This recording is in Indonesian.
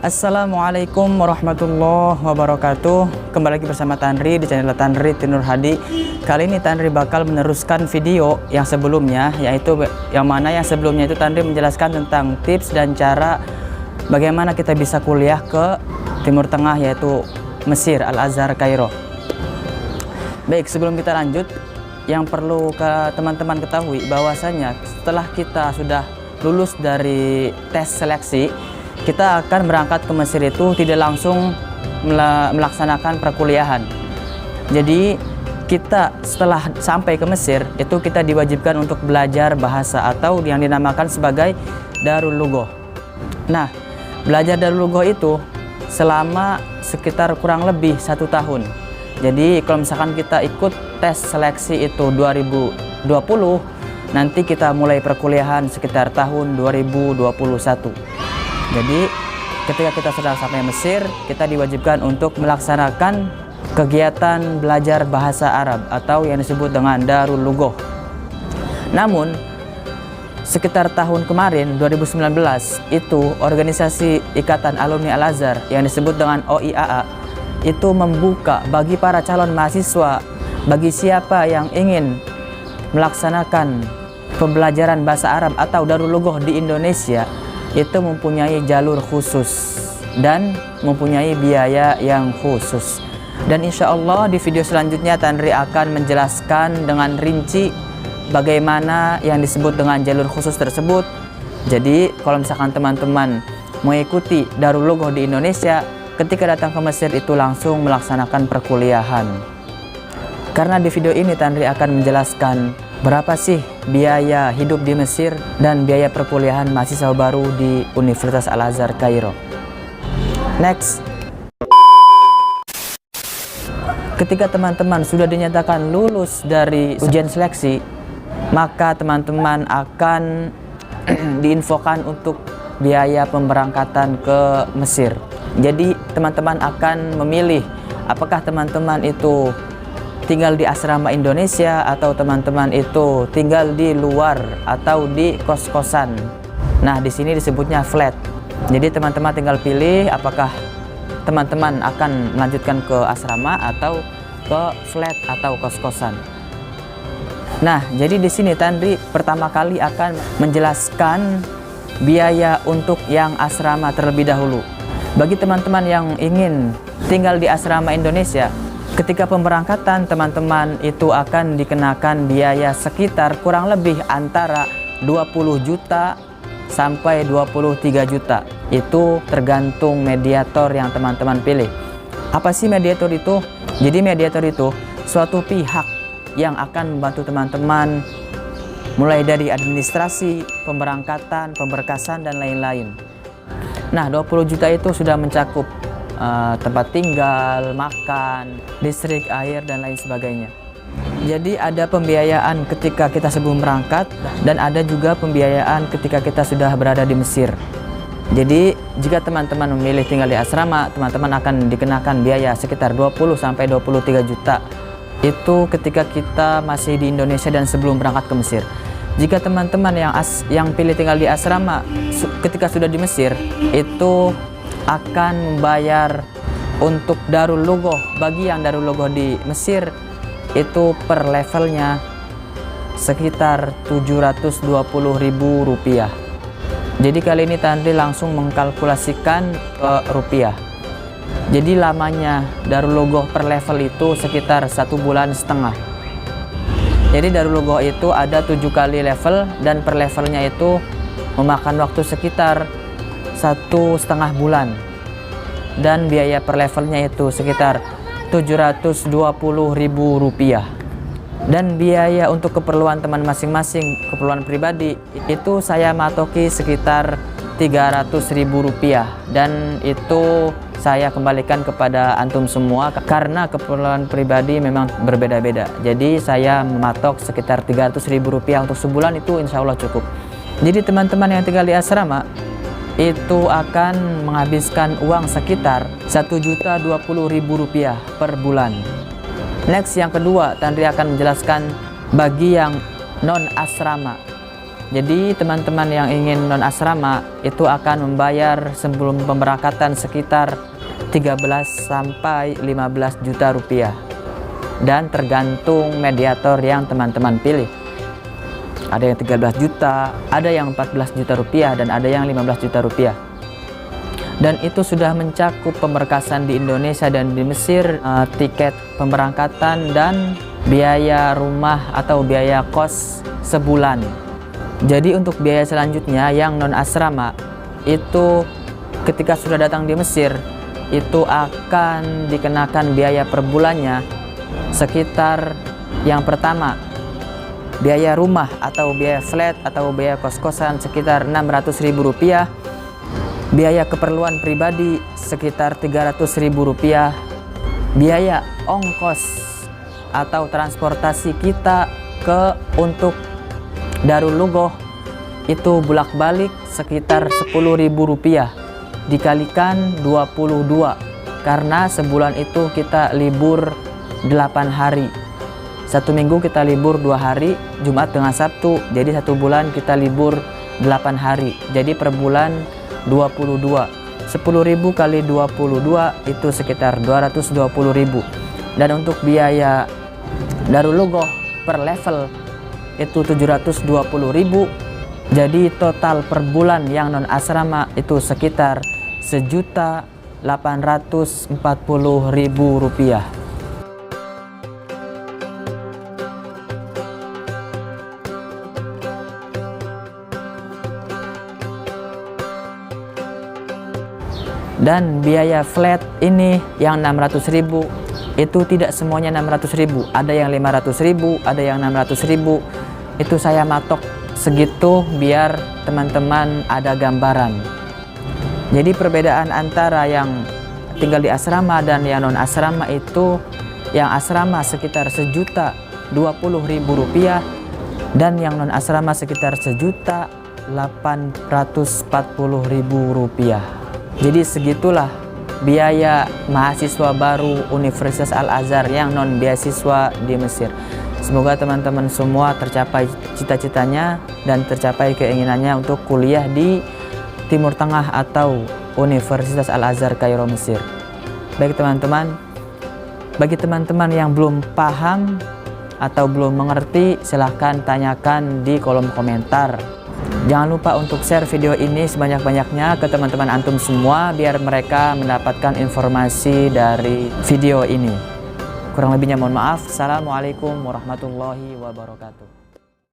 Assalamualaikum warahmatullahi wabarakatuh. Kembali lagi bersama Tanri di channel Tanri Tinur Hadi. Kali ini Tanri bakal meneruskan video yang sebelumnya, yaitu yang sebelumnya itu Tanri menjelaskan tentang tips dan cara bagaimana kita bisa kuliah ke Timur Tengah, yaitu Mesir, Al-Azhar, Kairo. Baik, sebelum kita lanjut, yang perlu teman-teman ketahui bahwasanya setelah kita sudah lulus dari tes seleksi, kita akan berangkat ke Mesir itu tidak langsung melaksanakan perkuliahan. Jadi kita setelah sampai ke Mesir itu kita diwajibkan untuk belajar bahasa atau yang dinamakan sebagai Darul Lughah. Nah, belajar Darul Lughah itu selama sekitar kurang lebih 1 tahun. Jadi kalau misalkan kita ikut tes seleksi itu 2020, nanti kita mulai perkuliahan sekitar tahun 2021. Jadi ketika kita sudah sampai Mesir, kita diwajibkan untuk melaksanakan kegiatan belajar bahasa Arab atau yang disebut dengan Darul Lughah. Namun sekitar tahun kemarin 2019 itu organisasi Ikatan Alumni Al-Azhar yang disebut dengan OIAA itu membuka bagi para calon mahasiswa, bagi siapa yang ingin melaksanakan pembelajaran bahasa Arab atau Darul Lughah di Indonesia, itu mempunyai jalur khusus dan mempunyai biaya yang khusus. Dan insya Allah di video selanjutnya Tanri akan menjelaskan dengan rinci bagaimana yang disebut dengan jalur khusus tersebut. Jadi kalau misalkan teman-teman mengikuti Darul Lughah di Indonesia, ketika datang ke Mesir itu langsung melaksanakan perkuliahan. Karena di video ini Tanri akan menjelaskan berapa sih biaya hidup di Mesir dan biaya perkuliahan mahasiswa baru di Universitas Al-Azhar Kairo. Next. Ketika teman-teman sudah dinyatakan lulus dari ujian seleksi, maka teman-teman akan diinfokan untuk biaya pemberangkatan ke Mesir. Jadi teman-teman akan memilih apakah teman-teman itu tinggal di asrama Indonesia atau teman-teman itu tinggal di luar atau di kos-kosan. Nah, di sini disebutnya flat. Jadi teman-teman tinggal pilih apakah teman-teman akan melanjutkan ke asrama atau ke flat atau kos-kosan. Nah, jadi di sini Tanri pertama kali akan menjelaskan biaya untuk yang asrama terlebih dahulu. Bagi teman-teman yang ingin tinggal di asrama Indonesia, ketika pemberangkatan teman-teman itu akan dikenakan biaya sekitar kurang lebih antara 20 juta sampai 23 juta. Itu tergantung mediator yang teman-teman pilih. Apa sih mediator itu? Jadi mediator itu suatu pihak yang akan membantu teman-teman mulai dari administrasi, pemberangkatan, pemberkasan, dan lain-lain. Nah, 20 juta itu sudah mencakup tempat tinggal, makan, listrik, air, dan lain sebagainya. Jadi ada pembiayaan ketika kita sebelum berangkat dan ada juga pembiayaan ketika kita sudah berada di Mesir. Jadi jika teman-teman memilih tinggal di asrama, teman-teman akan dikenakan biaya sekitar 20 sampai 23 juta. Itu ketika kita masih di Indonesia dan sebelum berangkat ke Mesir. Jika teman-teman yang pilih tinggal di asrama ketika sudah di Mesir, itu akan membayar untuk Darul Lughah. Bagi yang Darul Lughah di Mesir itu per levelnya sekitar Rp720.000. Jadi kali ini Tanri langsung mengkalkulasikan ke rupiah. Jadi lamanya Darul Lughah per level itu sekitar 1,5 bulan. Jadi Darul Lughah itu ada 7 kali level dan per levelnya itu memakan waktu sekitar 1,5 bulan, dan biaya per levelnya itu sekitar Rp720.000. Dan biaya untuk keperluan teman masing-masing, keperluan pribadi, itu saya matoki sekitar Rp300.000, dan itu saya kembalikan kepada antum semua karena keperluan pribadi memang berbeda-beda. Jadi saya mematok sekitar Rp300.000 untuk sebulan, itu insya Allah cukup. Jadi teman-teman yang tinggal di asrama itu akan menghabiskan uang sekitar Rp1.020.000 per bulan. Next, yang kedua, Tanri akan menjelaskan bagi yang non asrama. Jadi teman-teman yang ingin non asrama itu akan membayar sebelum pemberangkatan sekitar 13 sampai 15 juta rupiah. Dan tergantung mediator yang teman-teman pilih. Ada yang 13 juta, ada yang 14 juta rupiah, dan ada yang 15 juta rupiah. Dan itu sudah mencakup pemberkasan di Indonesia dan di Mesir, tiket pemberangkatan dan biaya rumah atau biaya kos sebulan. Jadi untuk biaya selanjutnya yang non asrama itu ketika sudah datang di Mesir itu akan dikenakan biaya per bulannya sekitar yang pertama biaya rumah atau biaya flat atau biaya kos-kosan sekitar Rp600.000, biaya keperluan pribadi sekitar Rp300.000, biaya ongkos atau transportasi kita untuk Darul Lugoh itu bolak-balik sekitar Rp10.000 dikalikan 22 karena sebulan itu kita libur 8 hari. 1 minggu kita libur 2 hari, Jumat dengan Sabtu, jadi 1 bulan kita libur 8 hari. Jadi per bulan 22. 10.000 kali 22 itu sekitar 220.000. Dan untuk biaya Darul Lugoh per level itu 720.000. Jadi total per bulan yang non asrama itu sekitar Rp1.840.000. Dan biaya flat ini yang 600.000 itu tidak semuanya 600.000, ada yang 500.000, ada yang 600.000. Itu saya matok segitu biar teman-teman ada gambaran. Jadi perbedaan antara yang tinggal di asrama dan yang non asrama itu yang asrama sekitar Rp1.020.000 dan yang non asrama sekitar Rp1.840.000. Jadi segitulah biaya mahasiswa baru Universitas Al-Azhar yang non beasiswa di Mesir. Semoga teman-teman semua tercapai cita-citanya dan tercapai keinginannya untuk kuliah di Timur Tengah atau Universitas Al-Azhar Kairo Mesir. Baik teman-teman, bagi teman-teman yang belum paham atau belum mengerti, silahkan tanyakan di kolom komentar. Jangan lupa untuk share video ini sebanyak-banyaknya ke teman-teman antum semua biar mereka mendapatkan informasi dari video ini. Kurang lebihnya mohon maaf. Assalamualaikum warahmatullahi wabarakatuh.